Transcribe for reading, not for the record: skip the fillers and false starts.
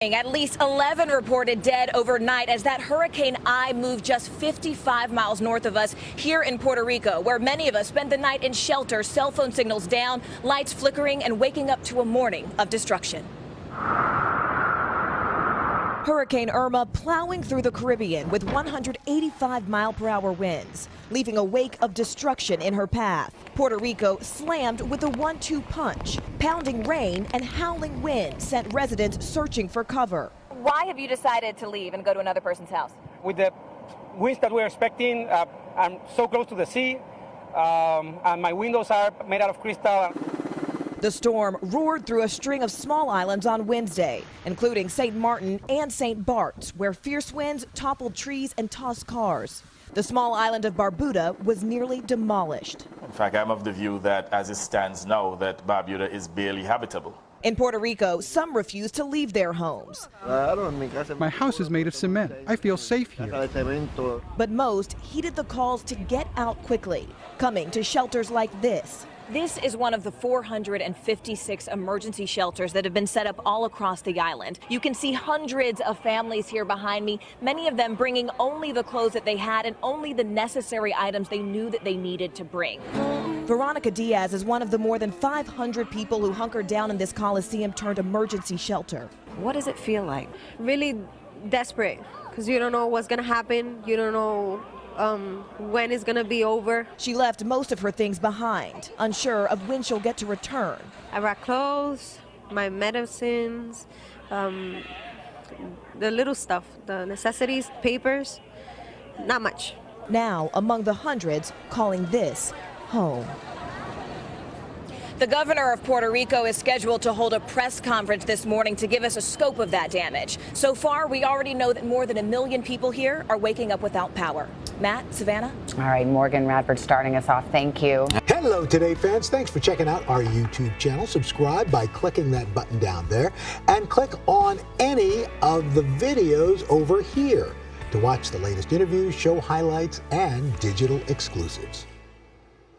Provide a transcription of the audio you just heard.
At least 11 reported dead overnight as that Hurricane I moved just 55 miles north of us here in Puerto Rico, where many of us spent the night in shelter, cell phone signals down, lights flickering, and waking up to a morning of destruction. Hurricane Irma plowing through the Caribbean with 185-mile-per-hour winds, leaving a wake of destruction in her path. Puerto Rico slammed with a 1-2 punch. Pounding rain and howling wind sent residents searching for cover. Why have you decided to leave and go to another person's house? With the winds that we're expecting, I'm so close to the sea, and my windows are made out of crystal. The storm roared through a string of small islands on Wednesday, including St. Martin and St. Bart's, where fierce winds toppled trees and tossed cars. The small island of Barbuda was nearly demolished. In fact, I'm of the view that, as it stands now, that Barbuda is barely habitable. In Puerto Rico, some refuse to leave their homes. My house is made of cement. I feel safe here. But most heeded the calls to get out quickly, coming to shelters like this. This is one of the 456 emergency shelters that have been set up all across the island. You can see hundreds of families here behind me, many of them bringing only the clothes that they had and only the necessary items they knew that they needed to bring. Veronica Diaz is one of the more than 500 people who hunkered down in this Coliseum-turned-emergency shelter. What does it feel like? Really desperate, because you don't know what's going to happen. You don't know when it's going to be over. She left most of her things behind, unsure of when she'll get to return. I brought clothes, my medicines, the little stuff, the necessities, papers, not much. Now, among the hundreds calling this home. The governor of Puerto Rico is scheduled to hold a press conference this morning to give us a scope of that damage. So far, we already know that more than 1 million people here are waking up without power. Matt, Savannah? All right, Morgan Radford starting us off. Thank you. Hello, Today fans. Thanks for checking out our YouTube channel. Subscribe by clicking that button down there and click on any of the videos over here to watch the latest interviews, show highlights, and digital exclusives.